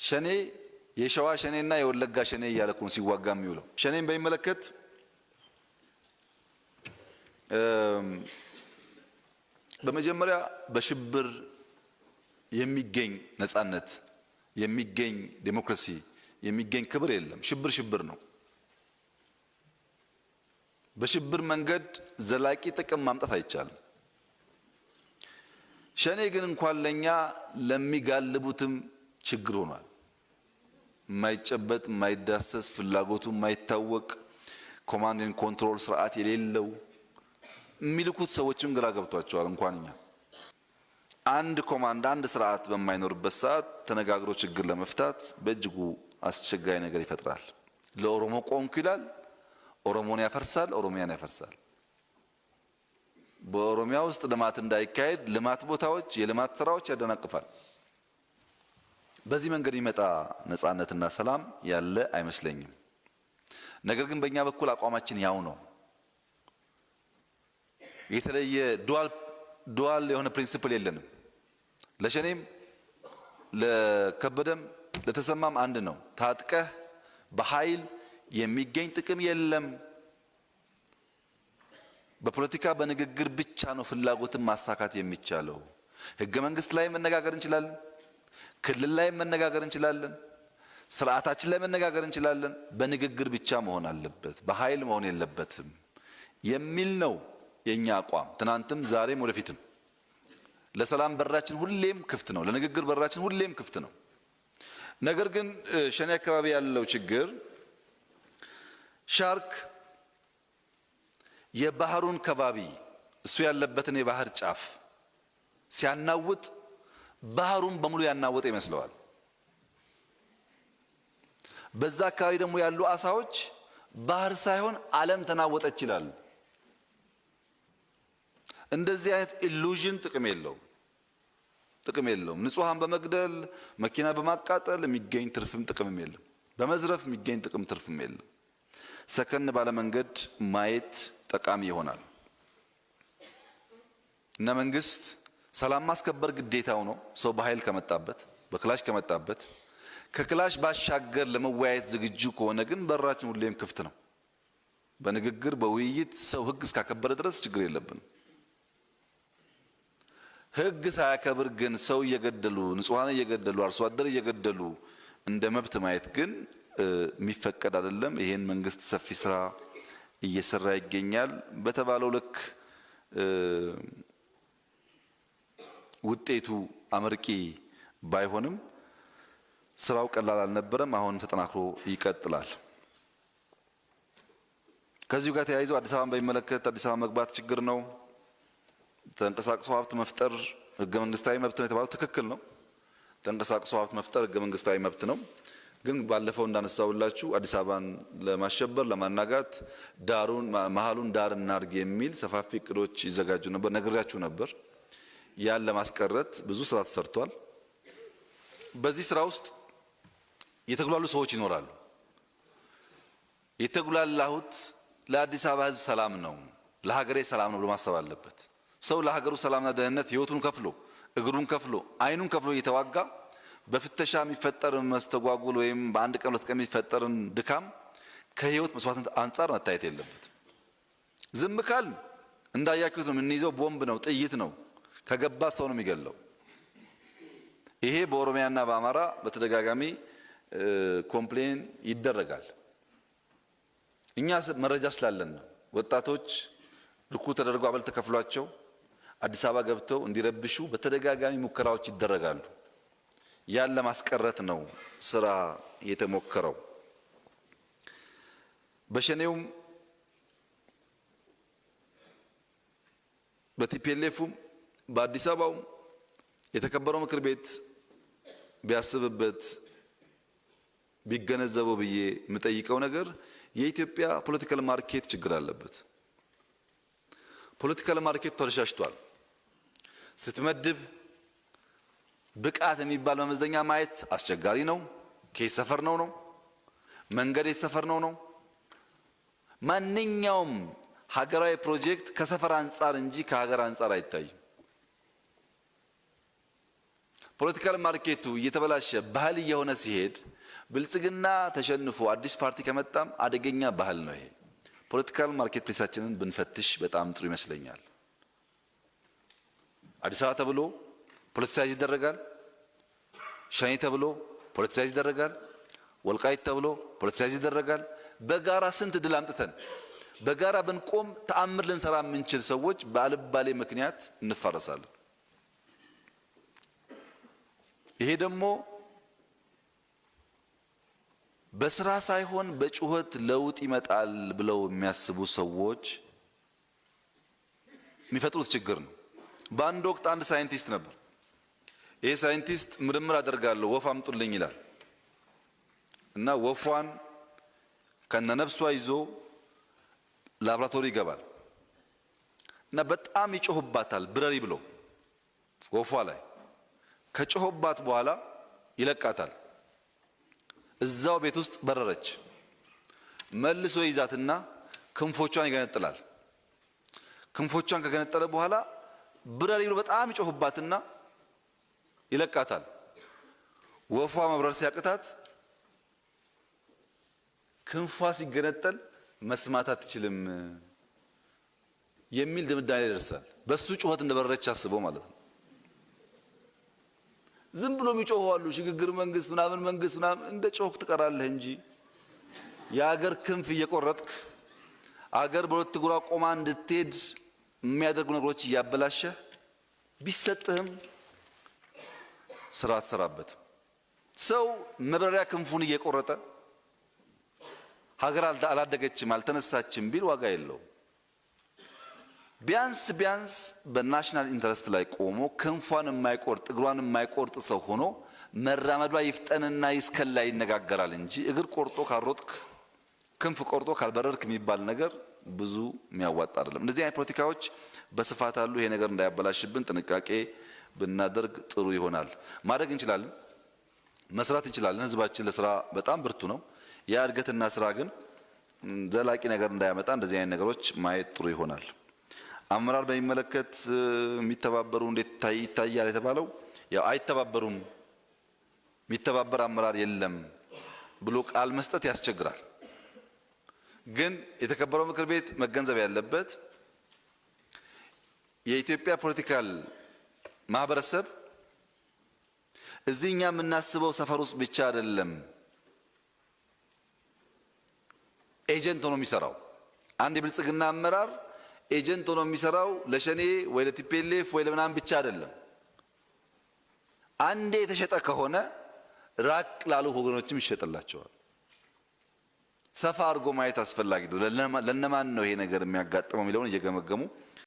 ሸኔ የሸዋ ሸኔና የወለጋ ሸኔ እያለ ነው ሲዋጋ የሚውለው። ሸኔን በሚመለከት በመጀመሪያ በሽብር የሚገኝ ነጻነት የሚገኝ ዲሞክራሲ የሚገኝ ክብር የለም። ሽብር ነው። በሽብር መንገድ ዘላቂ ጥቅም ማምጣት አይቻልም። ሸኔ ግን እንኳን ለኛ ለሚጋልቡትም ችግር ሆኗል። ማይጨበጥ ማይዳሰስ ፍላጎቱ ማይታወቅ ኮማንድ ኤንድ ኮንትሮል ስርዓት የሌለው የሚልኩት ሰዎችም ግራ ገብቷቸዋል። እንኳንኛ አንድ ኮማንድ አንድ ስርዓት በማይኖርበት ሰዓት ተነጋግሮ ችግር ለመፍታት በእጅጉ አስቸጋሪ ነገር ይፈጥራል። ለኦሮሞ ቆንኩ ይላል፣ ኦሮሞን ያፈርሳል፣ ኦሮሚያን ያፈርሳል። በኦሮሚያ ውስጥ ልማት እንዳይካሄድ ልማት ቦታዎች የልማት ስራዎች ያደናቅፋል። በዚህ መንገድ ይመጣ ነጻነትና ሰላም ያለ አይመስለኝም። ነገር ግን በእኛ በኩል አቋማችን ያው ነው። የተለየ ዱዋል የሆነ ፕሪንሲፕል የለንም። ለሸኔም ለከበደም ለተሰማም አንድ ነው። ታጥቀህ በኃይል የሚገኝ ጥቅም የለም። በፖለቲካ በንግግር ብቻ ነው ፍላጎትን ማሳካት የሚቻለው። ህገ መንግስት ላይ መነጋገር እንችላለን፣ ክልል ላይ መነጋገር እንችላለን፣ ስርዓታችን ላይ መነጋገር እንችላለን። በንግግር ብቻ መሆን አለበት፣ በኃይል መሆን የለበትም የሚል ነው የኛ አቋም። ትናንትም ዛሬም ወደፊትም ለሰላም በራችን ሁሌም ክፍት ነው፣ ለንግግር በራችን ሁሌም ክፍት ነው። ነገር ግን ሸኔ አካባቢ ያለው ችግር ሻርክ የባህሩን ከባቢ እሱ ያለበትን የባህር ጫፍ ሲያናውጥ ባህሩን በሙሉ ያናወጠ ይመስለዋል። በዛ አካባቢ ደግሞ ያሉ አሳዎች ባህር ሳይሆን ዓለም ተናወጠች ይላሉ። እንደዚህ አይነት ኢሉዥን ጥቅም የለውም። ንጹሃን በመግደል መኪና በማቃጠል የሚገኝ ትርፍም ጥቅምም የለም። በመዝረፍ የሚገኝ ጥቅም ትርፍም የለም። ሰከን ባለ መንገድ ማየት ጠቃሚ ይሆናል እና መንግስት ሰላም ማስከበር ግዴታው ነው። ሰው በኃይል ከመጣበት በክላሽ ከመጣበት ከክላሽ ባሻገር ለመወያየት ዝግጁ ከሆነ ግን በራችን ሁሌም ክፍት ነው። በንግግር በውይይት ሰው ህግ እስካከበረ ድረስ ችግር የለብንም። ህግ ሳያከብር ግን ሰው እየገደሉ ንጹሃን እየገደሉ አርሶ አደር እየገደሉ እንደ መብት ማየት ግን የሚፈቀድ አይደለም። ይሄን መንግስት ሰፊ ስራ እየሰራ ይገኛል። በተባለው ልክ ውጤቱ አመርቂ ባይሆንም ስራው ቀላል አልነበረም። አሁን ተጠናክሮ ይቀጥላል። ከዚሁ ጋር ተያይዞ አዲስ አበባን በሚመለከት አዲስ አበባ መግባት ችግር ነው። ተንቀሳቅሶ ሀብት መፍጠር ህገ መንግስታዊ መብት ነው የተባለው ትክክል ነው። ተንቀሳቅሶ ሀብት መፍጠር ህገ መንግስታዊ መብት ነው። ግን ባለፈው እንዳነሳውላችሁ አዲስ አበባን ለማሸበር ለማናጋት መሃሉን ዳር እናርግ የሚል ሰፋፊ እቅዶች ይዘጋጁ ነበር፣ ነግሬያችሁ ነበር። ያን ለማስቀረት ብዙ ስራ ተሰርቷል። በዚህ ስራ ውስጥ የተጉላሉ ሰዎች ይኖራሉ። የተጉላላሁት ለአዲስ አበባ ህዝብ ሰላም ነው፣ ለሀገሬ ሰላም ነው ብሎ ማሰብ አለበት። ሰው ለሀገሩ ሰላምና ደህንነት ህይወቱን ከፍሎ እግሩን ከፍሎ አይኑን ከፍሎ እየተዋጋ በፍተሻ የሚፈጠር መስተጓጉል ወይም በአንድ ቀን ሁለት ቀን የሚፈጠርን ድካም ከህይወት መስዋዕትነት አንጻር መታየት የለበትም። ዝም ካል እንዳያችሁት ነው። የምንይዘው ቦምብ ነው፣ ጥይት ነው። ከገባ ሰው ነው የሚገለው። ይሄ በኦሮሚያና በአማራ በተደጋጋሚ ኮምፕሌን ይደረጋል። እኛ መረጃ ስላለን ነው። ወጣቶች ርኩ ተደርጎ አበል ተከፍሏቸው አዲስ አበባ ገብተው እንዲረብሹ በተደጋጋሚ ሙከራዎች ይደረጋሉ። ያን ለማስቀረት ነው ስራ የተሞከረው። በሸኔውም በቲፒኤልኤፍም በአዲስ አበባው የተከበረው ምክር ቤት ቢያስብበት ቢገነዘበው ብዬ የምጠይቀው ነገር የኢትዮጵያ ፖለቲካል ማርኬት ችግር አለበት። ፖለቲካል ማርኬት ተረሻሽቷል። ስትመድብ ብቃት የሚባል መመዘኛ ማየት አስቸጋሪ ነው። ከየት ሰፈር ነው መንገድ የት ሰፈር ነው። ማንኛውም ሀገራዊ ፕሮጀክት ከሰፈር አንጻር እንጂ ከሀገር አንጻር አይታይም። ፖለቲካል ማርኬቱ እየተበላሸ ባህል እየሆነ ሲሄድ ብልጽግና ተሸንፎ አዲስ ፓርቲ ከመጣም አደገኛ ባህል ነው ይሄ። ፖለቲካል ማርኬት ፕሌሳችንን ብንፈትሽ በጣም ጥሩ ይመስለኛል። አዲስ አበባ ተብሎ ፖለቲሳይዝ ይደረጋል። ሸኔ ተብሎ ፖለቲሳይዝ ይደረጋል። ወልቃይት ተብሎ ፖለቲሳይዝ ይደረጋል። በጋራ ስንት ድል አምጥተን በጋራ ብንቆም ተአምር ልንሰራ የምንችል ሰዎች በአልባሌ ምክንያት እንፋረሳለን። ይሄ ደግሞ በስራ ሳይሆን በጩኸት ለውጥ ይመጣል ብለው የሚያስቡ ሰዎች የሚፈጥሩት ችግር ነው። በአንድ ወቅት አንድ ሳይንቲስት ነበር። ይሄ ሳይንቲስት ምርምር አደርጋለሁ ወፍ አምጡልኝ ይላል እና ወፏን ከነነፍሷ ይዞ ላብራቶሪ ይገባል እና በጣም ይጮህባታል ብረሪ ብሎ ወፏ ላይ ከጮህባት በኋላ ይለቃታል። እዛው ቤት ውስጥ በረረች። መልሶ ይዛትና ክንፎቿን ይገነጥላል። ክንፎቿን ከገነጠለ በኋላ ብረሪ ብሎ በጣም ይጮህባትና ይለቃታል። ወፏ መብረር ሲያቅታት ክንፏ ሲገነጠል መስማት አትችልም የሚል ድምዳሜ ይደርሳል። በሱ ጩኸት እንደበረረች አስበው ማለት ነው። ዝም ብሎ የሚጮሁ አሉ። ሽግግር መንግስት ምናምን መንግስት ምናምን እንደ ጮክ ትቀራለህ እንጂ የአገር ክንፍ እየቆረጥክ አገር በሁለት እግሯ ቆማ እንድትሄድ የሚያደርጉ ነገሮች እያበላሸህ ቢሰጥህም ስራ አትሰራበትም። ሰው መብረሪያ ክንፉን እየቆረጠ ሀገር አላደገችም አልተነሳችም ቢል ዋጋ የለውም። ቢያንስ ቢያንስ በናሽናል ኢንተረስት ላይ ቆሞ ክንፏን የማይቆርጥ እግሯን የማይቆርጥ ሰው ሆኖ መራመዷ ይፍጠንና ይስከላ ይነጋገራል እንጂ እግር ቆርጦ ካልሮጥክ ክንፍ ቆርጦ ካልበረርክ የሚባል ነገር ብዙ የሚያዋጣ አይደለም። እንደዚህ አይነት ፖለቲካዎች በስፋት አሉ። ይሄ ነገር እንዳያበላሽብን ጥንቃቄ ብናደርግ ጥሩ ይሆናል። ማድረግ እንችላለን፣ መስራት እንችላለን። ህዝባችን ለስራ በጣም ብርቱ ነው። ያ እድገትና ስራ ግን ዘላቂ ነገር እንዳያመጣ እንደዚህ አይነት ነገሮች ማየት ጥሩ ይሆናል። አመራር በሚመለከት የሚተባበሩ እንዴት ይታያል የተባለው ያው አይተባበሩም፣ የሚተባበር አመራር የለም ብሎ ቃል መስጠት ያስቸግራል። ግን የተከበረው ምክር ቤት መገንዘብ ያለበት የኢትዮጵያ ፖለቲካል ማህበረሰብ እዚህኛ የምናስበው ሰፈር ውስጥ ብቻ አይደለም ኤጀንት ሆኖ የሚሰራው። አንድ የብልጽግና አመራር ኤጀንት ሆኖ የሚሰራው ለሸኔ ወይ ለቲፒኤልኤፍ ወይ ለምናምን ብቻ አይደለም። አንዴ የተሸጠ ከሆነ ራቅ ላሉ ወገኖችም ይሸጥላቸዋል። ሰፋ አድርጎ ማየት አስፈላጊ ነው። ለነማን ነው ይሄ ነገር የሚያጋጥመው የሚለውን እየገመገሙ